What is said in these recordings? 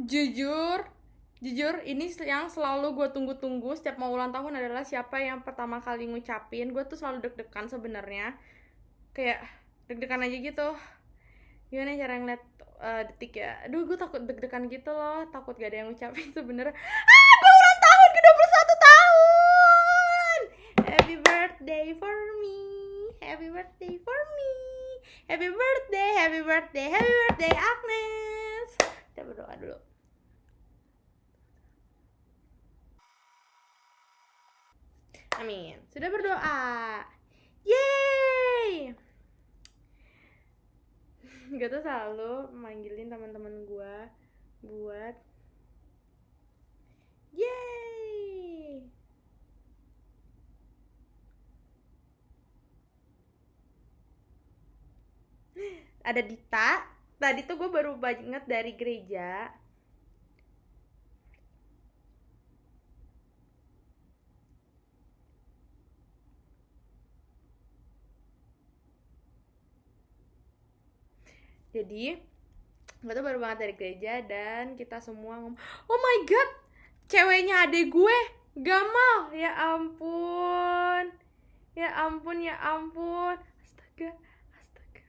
Jujur, jujur ini yang selalu gue tunggu-tunggu setiap mau ulang tahun adalah siapa yang pertama kali ngucapin. Gue tuh selalu deg-degan sebenarnya, kayak deg-degan aja gitu. Gimana cara ngeliat detik ya? Aduh, gue takut deg-degan gitu loh, takut gak ada yang ngucapin sebenarnya. Gue ulang tahun ke 21 tahun. Happy birthday for me. Happy birthday for me. Happy birthday, happy birthday, happy birthday Agnes. Kita berdoa dulu. Amin. Sudah berdoa. Yeay. Gue tuh selalu manggilin teman-teman gue buat yeay. Ada Dita. Tadi tuh gue baru banget dari gereja. Jadi gue tuh baru banget dari gereja dan kita semua ngomong, oh my god, ceweknya adek gue, Gamal. Ya ampun, ya ampun, ya ampun. Astaga, astaga.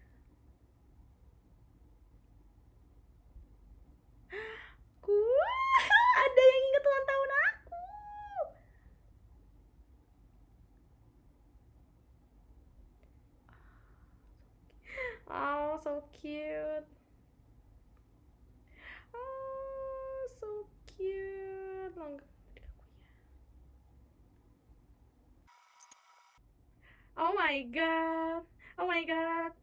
Ada yang inget ulang tahun aku. Oh, so cute. Oh, so cute. Oh my god. Oh my god.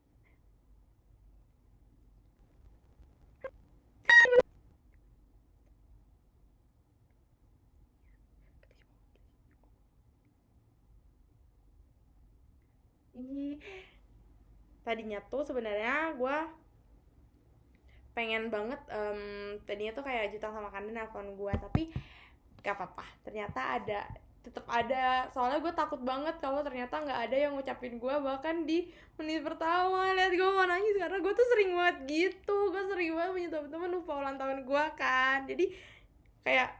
Ini tadinya tuh sebenarnya gue pengen banget tadinya tuh kayak Jutang sama Kanda nelfon gue, tapi gak apa-apa, ternyata tetap ada. Soalnya gue takut banget kalau ternyata nggak ada yang ngucapin gue bahkan di menit pertama. Lihat gue mau nangis karena gue tuh sering banget gitu, gue sering banget punya teman-teman lupa ulang tahun gue kan. Jadi kayak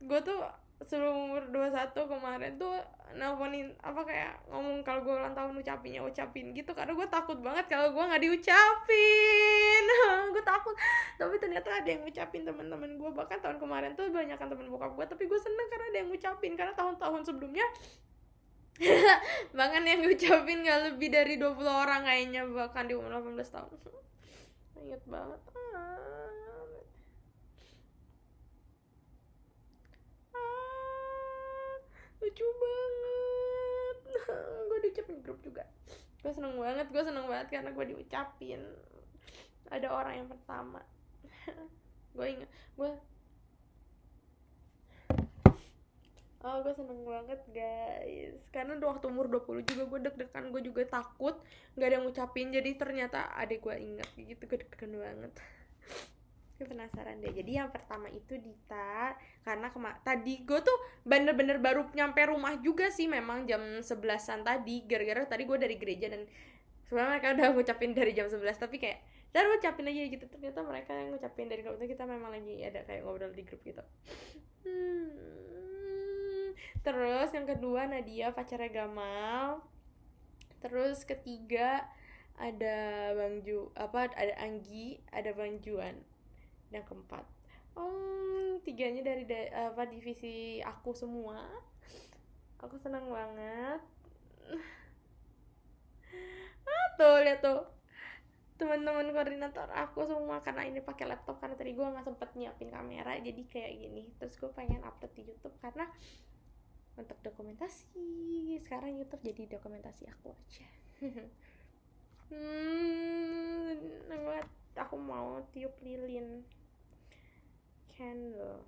gue tuh sebelum umur 21 kemarin tuh nelfonin apa kayak ngomong kalau gue ulang tahun ucapin gitu karena gue takut banget kalau gue nggak diucapin. Gue takut, tapi ternyata ada yang ngucapin teman-teman gue. Bahkan tahun kemarin tuh banyak kan teman bokap gue, tapi gue seneng karena ada yang ngucapin. Karena tahun-tahun sebelumnya bahkan yang ngucapin gak lebih dari 20 orang kayaknya, bahkan di umur 18 tahun. Ingat banget. Lucu banget. Gue diucapin grup juga. Gue seneng banget karena gue diucapin. Ada orang yang pertama. Gue inget, gue seneng banget guys. Karena waktu umur 20 juga gue deg-degan, gue juga takut gak ada yang ngucapin. Jadi ternyata adik gue inget gitu, gue deg-degan banget. Gue penasaran deh. Jadi yang pertama itu Dita, karena tadi gue tuh bener-bener baru nyampe rumah juga sih, memang jam 11-an tadi. Gara-gara tadi gue dari gereja dan sebenarnya mereka udah ngucapin dari jam 11, tapi kayak dan ngucapin aja gitu. Ternyata mereka yang ngucapin dari grup itu, kita memang lagi ada kayak ngobrol di grup gitu. Terus yang kedua Nadia, pacarnya Gamal. Terus ketiga ada ada Anggi, ada Bang Juan. Yang keempat, tiganya dari divisi aku semua. Aku senang banget. Tuh lihat tuh teman-teman koordinator aku semua, karena ini pakai laptop karena tadi gue nggak sempet nyiapin kamera, jadi kayak gini. Terus gue pengen upload di YouTube karena untuk dokumentasi. Sekarang YouTube jadi dokumentasi aku aja. Aku mau tiup lilin candle.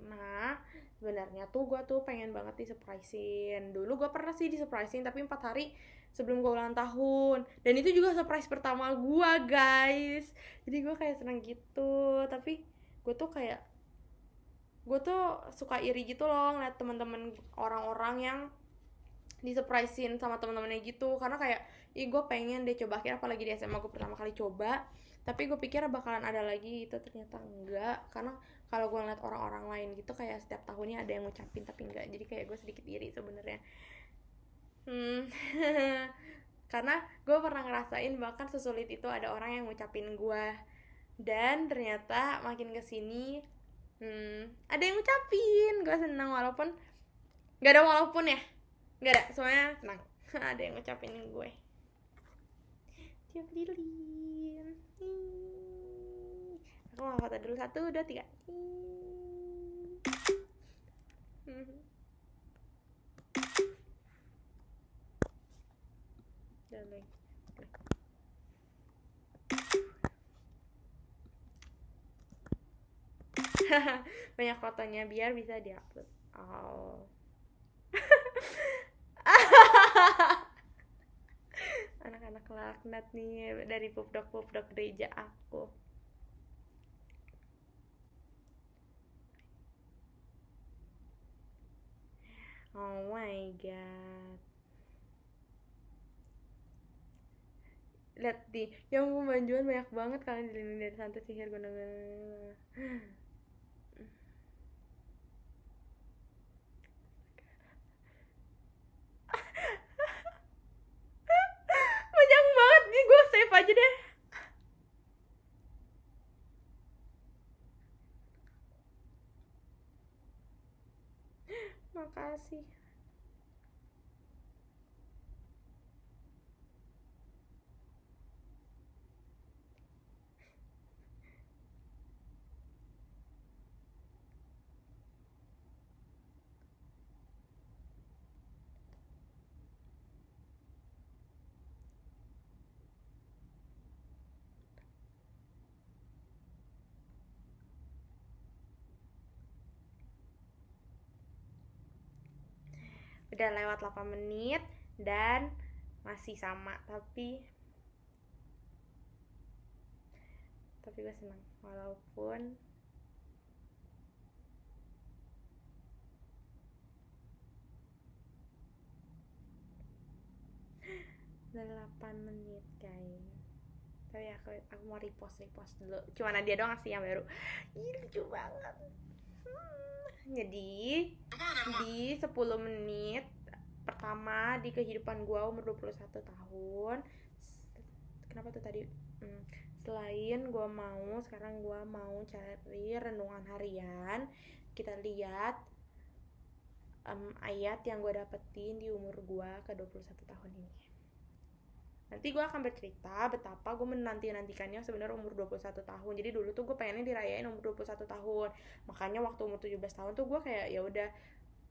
Nah, sebenarnya tuh gue tuh pengen banget disurprisein. Dulu gue pernah sih disurprisein, tapi 4 hari sebelum gue ulang tahun. Dan itu juga surprise pertama gue guys. Jadi gue kayak seneng gitu. Tapi gue tuh suka iri gitu loh ngeliat teman-teman orang-orang yang disurprisein sama teman-temannya gitu. Karena kayak gue pengen deh coba. Akhirnya apalagi di SMA gue pertama kali coba. Tapi gue pikir bakalan ada lagi gitu, ternyata enggak. Karena kalau gue ngeliat orang-orang lain gitu kayak setiap tahunnya ada yang ngucapin, tapi enggak. Jadi kayak gue sedikit iri sebenarnya. Karena gue pernah ngerasain bahkan sesulit itu ada orang yang ngucapin gue. Dan ternyata makin kesini ada yang ngucapin. Gue senang walaupun gak ada walaupun ya, gak ada, semuanya senang. Ada yang ngucapin gue. Tiap lilin. Aku mau foto dulu, 1, 2, 3. Banyak fotonya biar bisa diupload. Oh. Anak-anak laknat nih dari pupdok gereja aku. Oh my god. Lihat di yang pembanjuan banyak banget, kalian dilindungi dari santet sihir gunung-gunung. Banyak banget nih, gue save aja deh. Makasih. Udah lewat 8 menit dan masih sama, tapi gue senang walaupun udah 8 menit guys. Tapi aku mau repost dulu. Cuma Nadia doang sih yang baru. Ih, lucu banget. Jadi di 10 menit pertama di kehidupan gue umur 21 tahun. Kenapa tuh tadi? Selain gue mau, sekarang gue mau cari renungan harian. Kita lihat ayat yang gue dapetin di umur gue ke 21 tahun ini. Nanti gue akan bercerita betapa gue menanti-nantikannya sebenarnya umur 21 tahun. Jadi dulu tuh gue pengennya dirayain umur 21 tahun. Makanya waktu umur 17 tahun tuh gue kayak ya udah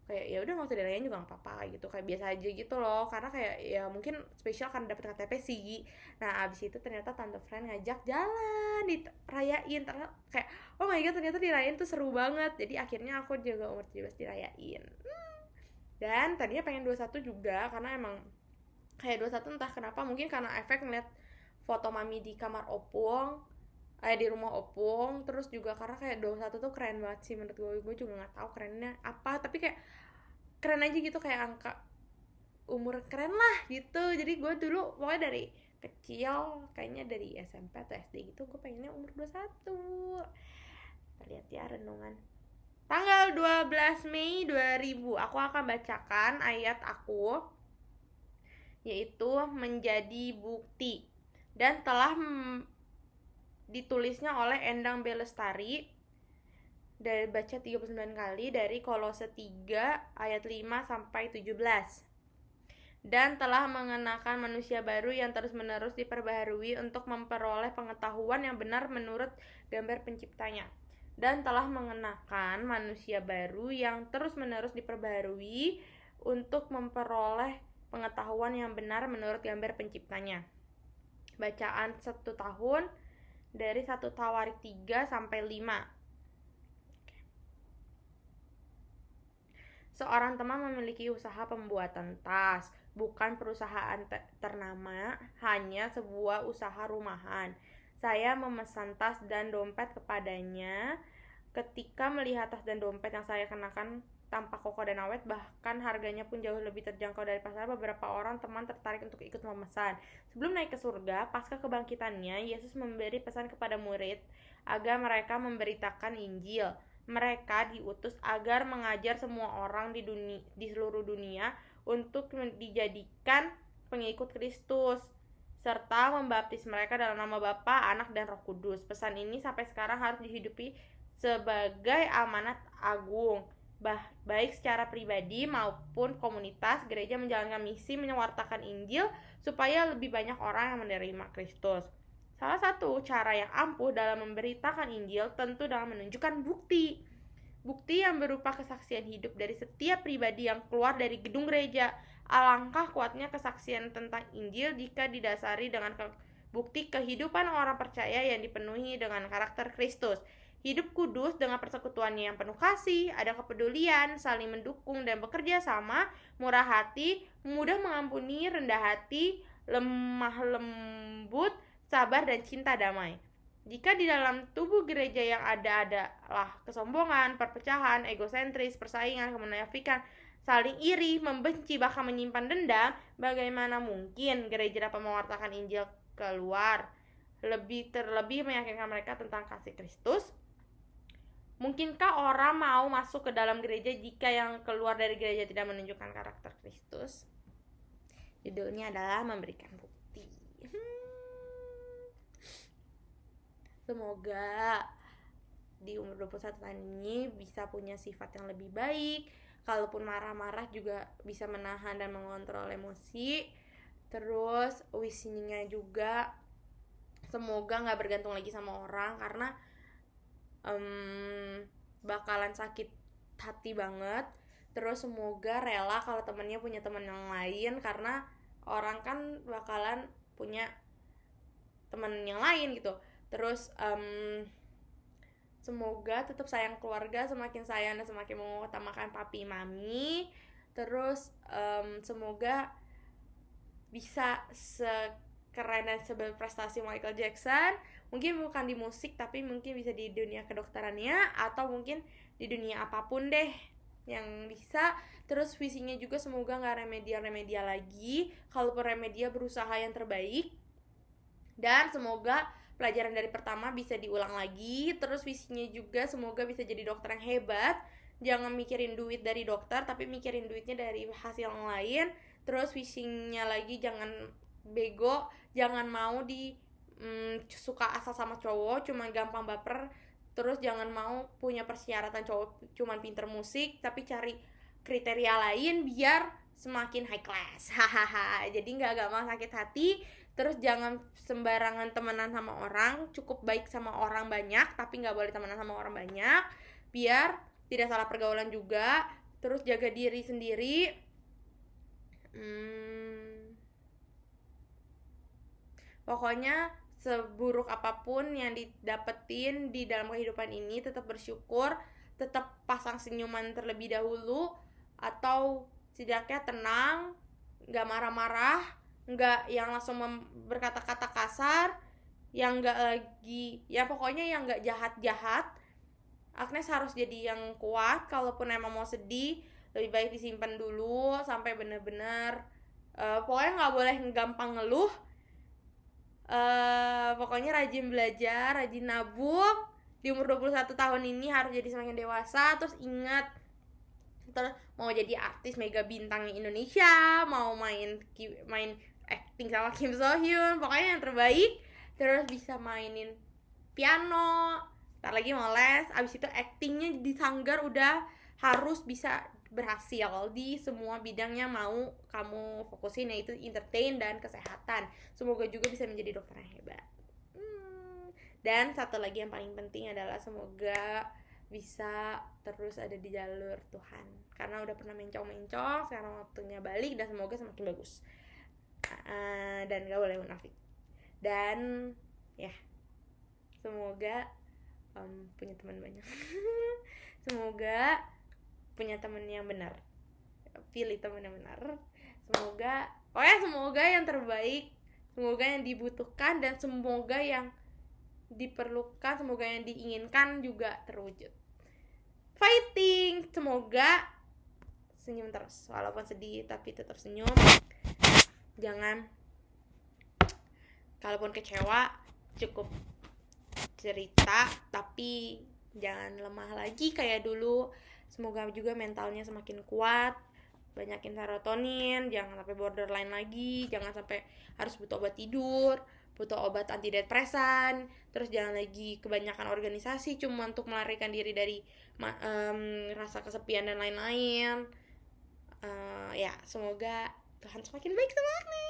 nggak usah dirayain juga nggak apa-apa gitu, kayak biasa aja gitu loh, karena kayak ya mungkin spesial karena dapet KTP sih. Nah abis itu ternyata tante friend ngajak jalan dirayain, ternyata kayak oh my god ternyata dirayain tuh seru banget. Jadi akhirnya aku juga umur 17 dirayain. Dan tadinya pengen 21 juga karena emang kayak 21 entah kenapa, mungkin karena efek ngeliat foto mami di kamar opung, di rumah opung, terus juga karena kayak 21 tuh keren banget sih menurut gue juga nggak tahu kerennya apa, tapi kayak keren aja gitu, kayak angka umur keren lah gitu. Jadi gue dulu pokoknya dari kecil, kayaknya dari SMP atau SD gitu, gue pengennya umur 21. Kita lihat ya renungan tanggal 12 Mei 2000. Aku akan bacakan ayat aku, yaitu menjadi bukti, dan telah ditulisnya oleh Endang Belestari. Dari baca 39 kali dari Kolose 3 ayat 5 sampai 17. Dan telah mengenakan manusia baru yang terus-menerus diperbaharui untuk memperoleh pengetahuan yang benar menurut gambar penciptanya. Dan telah mengenakan manusia baru yang terus-menerus diperbaharui untuk memperoleh pengetahuan yang benar menurut gambar penciptanya. Bacaan 1 tahun dari 1 Tawarik 3 sampai 5. Seorang teman memiliki usaha pembuatan tas, bukan perusahaan ternama, hanya sebuah usaha rumahan. Saya memesan tas dan dompet kepadanya. Ketika melihat tas dan dompet yang saya kenakan tampak kokoh dan awet, bahkan harganya pun jauh lebih terjangkau dari pasar. Beberapa orang teman tertarik untuk ikut memesan. Sebelum naik ke surga, pasca kebangkitannya, Yesus memberi pesan kepada murid agar mereka memberitakan Injil. Mereka diutus agar mengajar semua orang di seluruh dunia untuk dijadikan pengikut Kristus, serta membaptis mereka dalam nama Bapa, Anak, dan Roh Kudus. Pesan ini sampai sekarang harus dihidupi sebagai amanat agung, baik secara pribadi maupun komunitas. Gereja menjalankan misi mewartakan Injil supaya lebih banyak orang yang menerima Kristus. Salah satu cara yang ampuh dalam memberitakan Injil tentu dalam menunjukkan bukti yang berupa kesaksian hidup dari setiap pribadi yang keluar dari gedung gereja. Alangkah kuatnya kesaksian tentang Injil jika didasari dengan bukti kehidupan orang percaya yang dipenuhi dengan karakter Kristus. Hidup kudus dengan persekutuannya yang penuh kasih, ada kepedulian, saling mendukung dan bekerja sama, murah hati, mudah mengampuni, rendah hati, lemah lembut, sabar, dan cinta damai. Jika di dalam tubuh gereja yang ada adalah kesombongan, perpecahan, egosentris, persaingan, kemunafikan, saling iri, membenci, bahkan menyimpan dendam, bagaimana mungkin gereja dapat mewartakan Injil keluar? Terlebih meyakinkan mereka tentang kasih Kristus. Mungkinkah orang mau masuk ke dalam gereja jika yang keluar dari gereja tidak menunjukkan karakter Kristus? Judulnya adalah memberikan bukti. Semoga di umur 21 tahun ini bisa punya sifat yang lebih baik. Kalaupun marah-marah juga bisa menahan dan mengontrol emosi. Terus wishing-nya juga semoga gak bergantung lagi sama orang, karena bakalan sakit hati banget. Terus semoga rela kalau temennya punya teman yang lain, karena orang kan bakalan punya teman yang lain gitu. Terus semoga tetap sayang keluarga, semakin sayang dan semakin mengutamakan papi mami. Terus semoga bisa sekeren dan seberprestasi Michael Jackson. Mungkin bukan di musik, tapi mungkin bisa di dunia kedokterannya, atau mungkin di dunia apapun deh yang bisa. Terus visinya juga semoga gak remedial lagi. Kalaupun remedial, berusaha yang terbaik. Dan semoga pelajaran dari pertama bisa diulang lagi. Terus visinya juga semoga bisa jadi dokter yang hebat. Jangan mikirin duit dari dokter, tapi mikirin duitnya dari hasil yang lain. Terus visinya lagi jangan bego, jangan mau suka asal sama cowok, cuman gampang baper. Terus jangan mau punya persyaratan cowok cuman pinter musik, tapi cari kriteria lain biar semakin high class. Hahaha. Jadi gak gampang sakit hati. Terus jangan sembarangan temenan sama orang, cukup baik sama orang banyak, tapi gak boleh temenan sama orang banyak, biar tidak salah pergaulan juga. Terus jaga diri sendiri. Pokoknya seburuk apapun yang didapetin di dalam kehidupan ini, tetap bersyukur, tetap pasang senyuman terlebih dahulu, atau setidaknya tenang, gak marah-marah, gak yang langsung berkata-kata kasar, yang gak lagi, ya pokoknya yang gak jahat-jahat. Agnes harus jadi yang kuat. Kalaupun emang mau sedih, lebih baik disimpan dulu sampai benar-benar pokoknya gak boleh gampang ngeluh. Pokoknya rajin belajar, rajin nabung. Di umur 21 tahun ini harus jadi semakin dewasa. Terus ingat, terus mau jadi artis mega bintang Indonesia, mau main acting sama Kim So Hyun, pokoknya yang terbaik. Terus bisa mainin piano, ntar lagi mau les. Abis itu actingnya di Sanggar udah harus bisa berhasil di semua bidang yang mau kamu fokusin, yaitu entertain dan kesehatan. Semoga juga bisa menjadi dokter yang hebat. Dan satu lagi yang paling penting adalah semoga bisa terus ada di jalur Tuhan, karena udah pernah mencong-mencong, sekarang waktunya balik, dan semoga semakin bagus. Dan gak boleh munafik. Dan ya, semoga punya teman banyak. Semoga punya teman yang benar, pilih teman yang benar. Semoga yang terbaik, semoga yang dibutuhkan, dan semoga yang diperlukan, semoga yang diinginkan juga terwujud. Fighting, semoga senyum terus, walaupun sedih tapi tetap senyum. Jangan, kalaupun kecewa cukup cerita, tapi jangan lemah lagi kayak dulu. Semoga juga mentalnya semakin kuat, banyakin serotonin, jangan sampai borderline lagi, jangan sampai harus butuh obat tidur, butuh obat antidepresan, terus jangan lagi kebanyakan organisasi cuma untuk melarikan diri dari rasa kesepian dan lain-lain. Ya semoga Tuhan semakin baik sama aku.